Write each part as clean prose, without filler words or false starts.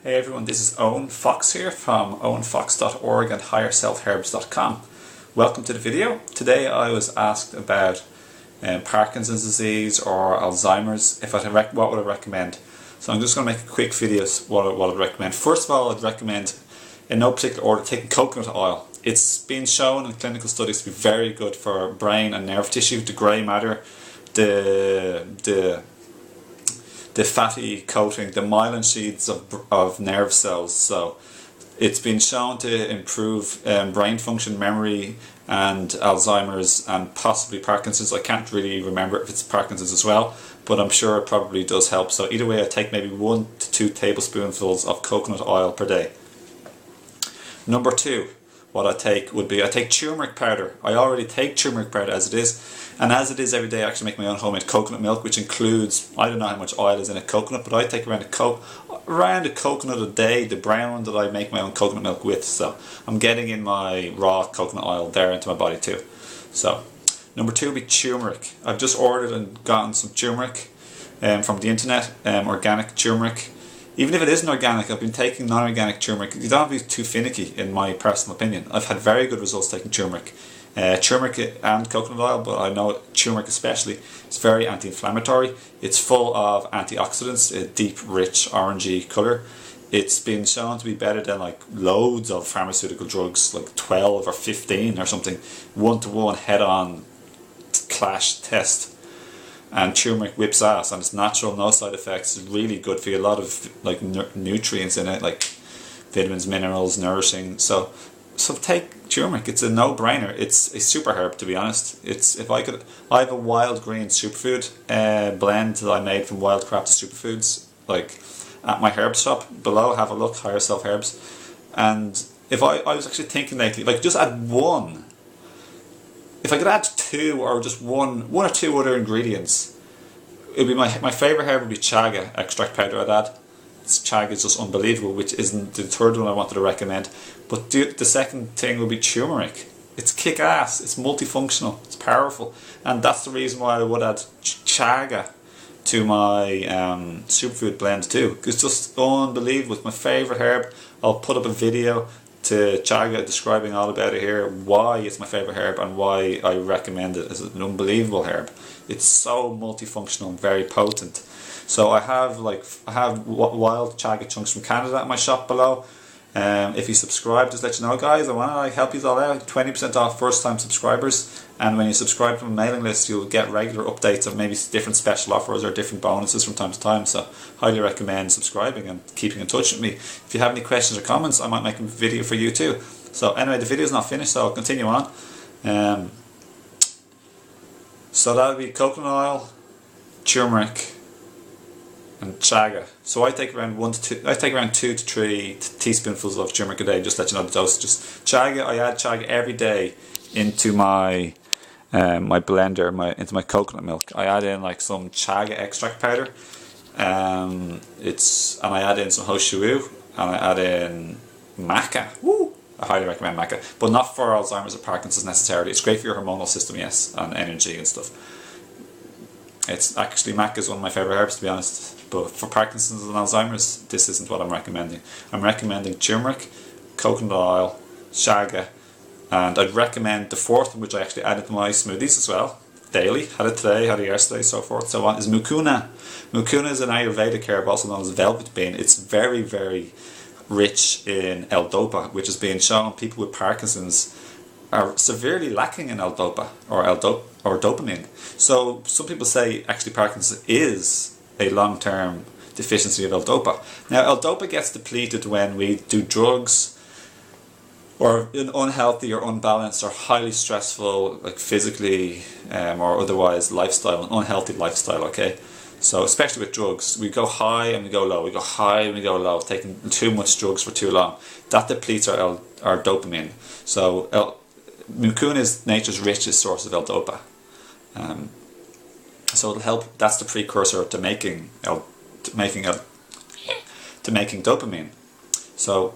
Hey everyone, this is Owen Fox here from owenfox.org and higherselfherbs.com. Welcome to the video. Today I was asked about Parkinson's disease or Alzheimer's, what would I recommend. So I'm just going to make a quick video what I'd recommend. First of all, I'd recommend, in no particular order, taking coconut oil. It's been shown in clinical studies to be very good for brain and nerve tissue, the grey matter, the fatty coating, the myelin sheaths of nerve cells. So it's been shown to improve brain function, memory, and Alzheimer's and possibly Parkinson's. I can't really remember if it's Parkinson's as well, but I'm sure it probably does help. So either way, I take maybe 1 to 2 tablespoonfuls of coconut oil per day. Number 2, what I take would be, I take turmeric powder. I already take turmeric powder as it is, and as it is every day I actually make my own homemade coconut milk, which includes, I don't know how much oil is in a coconut, but I take around a coconut a day, the brown that I make my own coconut milk with. So I'm getting in my raw coconut oil there into my body too. So number 2 would be turmeric. I've just ordered and gotten some turmeric from the internet, organic turmeric. Even if it isn't organic, I've been taking non-organic turmeric. You don't have to be too finicky, in my personal opinion. I've had very good results taking turmeric. Turmeric and coconut oil, but I know turmeric especially, it's very anti-inflammatory. It's full of antioxidants, a deep, rich, orangey colour. It's been shown to be better than like loads of pharmaceutical drugs, like 12 or 15 or something, 1-to-1 head-on clash test. And turmeric whips ass, and it's natural, no side effects. It's really good for you. A lot of like nutrients in it, like vitamins, minerals, nourishing. So take turmeric. It's a no-brainer. It's a super herb, to be honest. I have a wild green superfood blend that I made from wild crafted superfoods, like at my herb shop below. Have a look, Higher Self Herbs. And if I was actually thinking lately, like just add one. If I could add 2 or just one or 2 other ingredients, it would be my favourite herb would be chaga extract powder. I'd add. Chaga is just unbelievable, which isn't the third one I wanted to recommend. But the second thing would be turmeric. It's kick-ass, it's multifunctional, it's powerful, and that's the reason why I would add chaga to my superfood blend too. It's just unbelievable. It's my favourite herb. I'll put up a video to chaga describing all about it here, why it's my favourite herb and why I recommend it as an unbelievable herb. It's so multifunctional and very potent. So I have wild chaga chunks from Canada at my shop below. If you subscribe, just let you know, guys, I want to help you all out. 20% off first time subscribers, and when you subscribe to my mailing list you'll get regular updates of maybe different special offers or different bonuses from time to time. So highly recommend subscribing and keeping in touch with me. If you have any questions or comments, I might make a video for you too. So anyway, the video is not finished, so I'll continue on. So that would be coconut oil, turmeric, and chaga. So I take around 2 to 3 teaspoonfuls of turmeric a day. Just let you know the dose. Just chaga. I add chaga every day into my my blender, into my coconut milk. I add in like some chaga extract powder. And I add in some hoshu, and I add in maca. Woo! I highly recommend maca, but not for Alzheimer's or Parkinson's necessarily. It's great for your hormonal system, yes, and energy and stuff. It's actually, maca is one of my favourite herbs, to be honest. But for Parkinson's and Alzheimer's, this isn't what I'm recommending. I'm recommending turmeric, coconut oil, chaga, and I'd recommend the fourth one, which I actually added to my smoothies as well, daily. Had it today, had it yesterday, so forth, so on, is mucuna. Mucuna is an Ayurvedic herb, also known as velvet bean. It's very, very rich in L-dopa, which is being shown people with Parkinson's are severely lacking in L-dopa or dopamine. So some people say actually Parkinson's is a long-term deficiency of L-dopa. Now L-dopa gets depleted when we do drugs or an unhealthy or unbalanced or highly stressful, like physically or otherwise lifestyle, an unhealthy lifestyle, okay? So especially with drugs, we go high and we go low, we go high and we go low, taking too much drugs for too long. That depletes our dopamine. So mucuna is nature's richest source of L-dopa. So it'll help. That's the precursor to making dopamine. So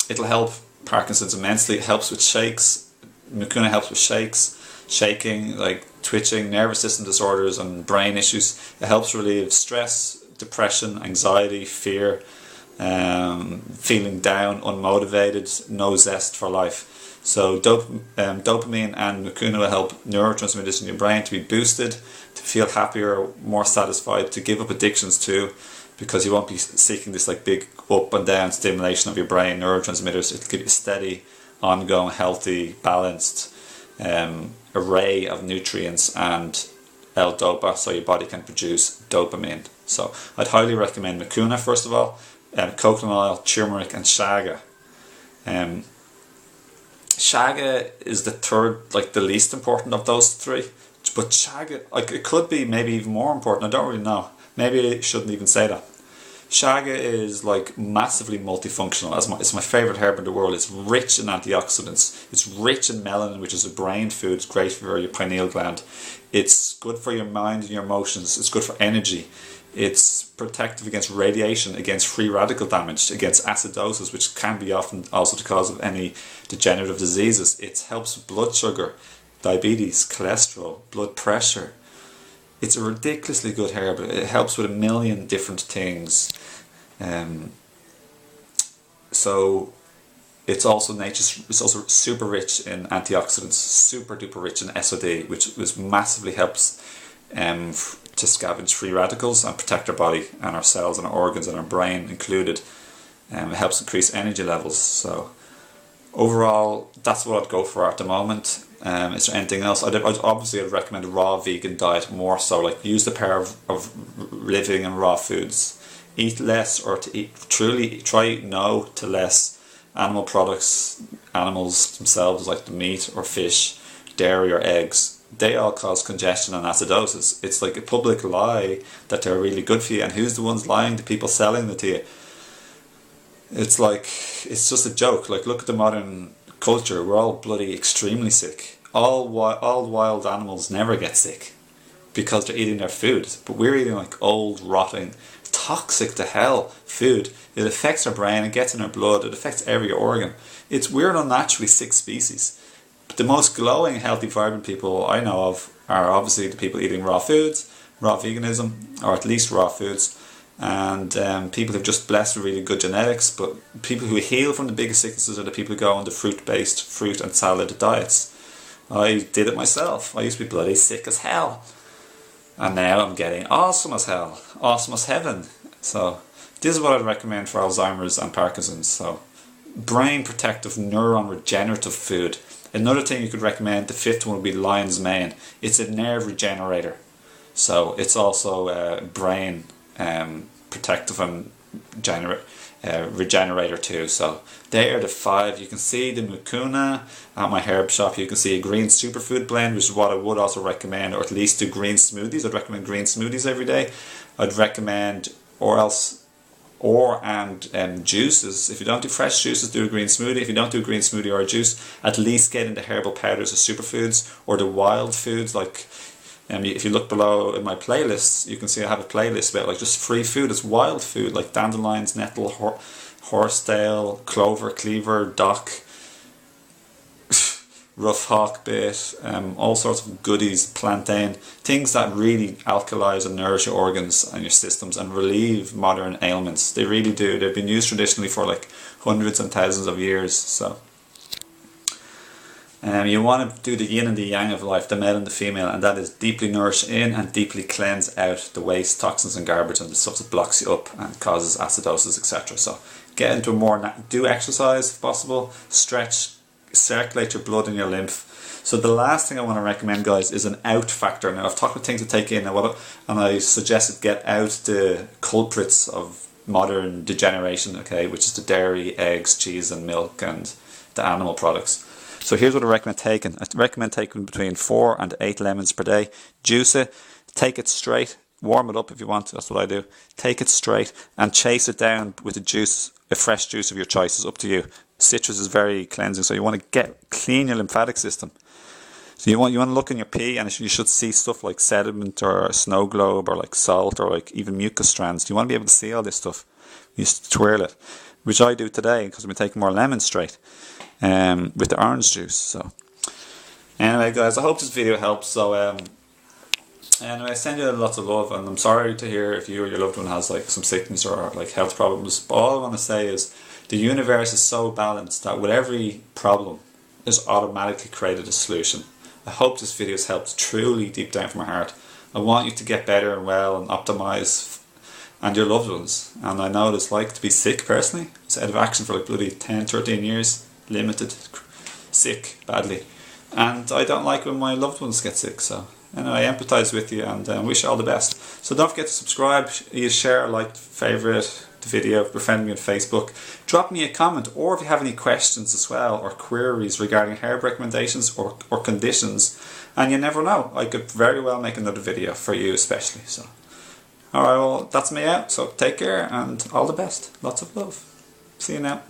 it'll help Parkinson's immensely. It helps with shakes. Mucuna helps with shakes, shaking, like twitching, nervous system disorders, and brain issues. It helps relieve stress, depression, anxiety, fear, feeling down, unmotivated, no zest for life. So dopamine and mucuna will help neurotransmitters in your brain to be boosted, to feel happier, more satisfied, to give up addictions too, because you won't be seeking this like big up and down stimulation of your brain neurotransmitters. It'll give you a steady, ongoing, healthy, balanced array of nutrients and L-dopa, so your body can produce dopamine. So I'd highly recommend mucuna first of all, coconut oil, turmeric and chaga. Chaga is the third, like the least important of those three, but chaga, like it could be maybe even more important. I don't really know. Maybe I shouldn't even say that. Chaga is like massively multifunctional. It's my favourite herb in the world. It's rich in antioxidants. It's rich in melanin, which is a brain food. It's great for your pineal gland. It's good for your mind and your emotions. It's good for energy. It's protective against radiation, against free radical damage, against acidosis, which can be often also the cause of any degenerative diseases. It helps with blood sugar, diabetes, cholesterol, blood pressure. It's a ridiculously good herb. It helps with a million different things. So it's also super rich in antioxidants, super duper rich in SOD, which massively helps to scavenge free radicals and protect our body and our cells and our organs and our brain included. It helps increase energy levels. So overall, that's what I'd go for at the moment. Is there anything else? I'd recommend a raw vegan diet more so. Like use the power of living in raw foods. Eat less, or try no to less animal products, animals themselves like the meat or fish, dairy or eggs. They all cause congestion and acidosis. It's like a public lie that they're really good for you, and who's the ones lying? The people selling it to you. It's like, it's just a joke. Like look at the modern culture. We're all bloody extremely sick. All wild animals never get sick because they're eating their food, but we're eating like old, rotting, toxic to hell food. It affects our brain, it gets in our blood, it affects every organ. We're an unnaturally sick species. But the most glowing, healthy, vibrant people I know of are obviously the people eating raw foods, raw veganism, or at least raw foods, and people who've just blessed with really good genetics. But people who heal from the biggest sicknesses are the people who go on the fruit-based, fruit and salad diets. I did it myself. I used to be bloody sick as hell, and now I'm getting awesome as hell, awesome as heaven. So this is what I'd recommend for Alzheimer's and Parkinson's. So brain protective, neuron regenerative food. Another thing you could recommend, the fifth one, would be lion's mane. It's a nerve regenerator, so it's also brain protective and regenerator too. So they are the five. You can see the mucuna at my herb shop. You can see a green superfood blend, which is what I would also recommend, or at least do green smoothies. I'd recommend green smoothies every day. I'd recommend juices. If you don't do fresh juices, do a green smoothie. If you don't do a green smoothie or a juice, at least get into herbal powders or superfoods, or the wild foods. Like if you look below in my playlists, you can see I have a playlist about like just free food. It's wild food like dandelions, nettle, horsetail, clover, cleaver, dock, rough hawkbit, all sorts of goodies, plantain, things that really alkalize and nourish your organs and your systems and relieve modern ailments. They really do. They've been used traditionally for like hundreds and thousands of years. So you want to do the yin and the yang of life, the male and the female, and that is deeply nourish in and deeply cleanse out the waste, toxins and garbage and the stuff that blocks you up and causes acidosis, etc. So get into do exercise if possible, stretch, circulate your blood and your lymph. So the last thing I want to recommend, guys, is an out factor. Now I've talked about things to take in, and I suggested get out the culprits of modern degeneration, okay, which is the dairy, eggs, cheese and milk and the animal products. So here's what I recommend taking. I recommend taking between 4 and 8 lemons per day. Juice it, take it straight, warm it up if you want, that's what I do. Take it straight and chase it down with a fresh juice of your choice. It's up to you. Citrus is very cleansing, so you want to clean your lymphatic system. So you want to look in your pee, and you should see stuff like sediment or snow globe or like salt or like even mucus strands. You want to be able to see all this stuff. You twirl it, which I do today because I've been taking more lemon straight with the orange juice. So anyway, guys, I hope this video helps. So Anyway, I send you lots of love, and I'm sorry to hear if you or your loved one has like some sickness or like health problems. But all I want to say is the universe is so balanced that with every problem is automatically created a solution. I hope this video has helped truly deep down from my heart. I want you to get better and well and optimise, and your loved ones. And I know what it's like to be sick personally. I was out of action for like bloody 10, 13 years, limited, sick badly. And I don't like when my loved ones get sick, so anyway, I empathise with you and wish you all the best. So don't forget to subscribe, share, like, favourite the video, befriend me on Facebook. Drop me a comment, or if you have any questions as well, or queries regarding herb recommendations or conditions. And you never know, I could very well make another video for you especially. So, alright, well, that's me out. So take care and all the best. Lots of love. See you now.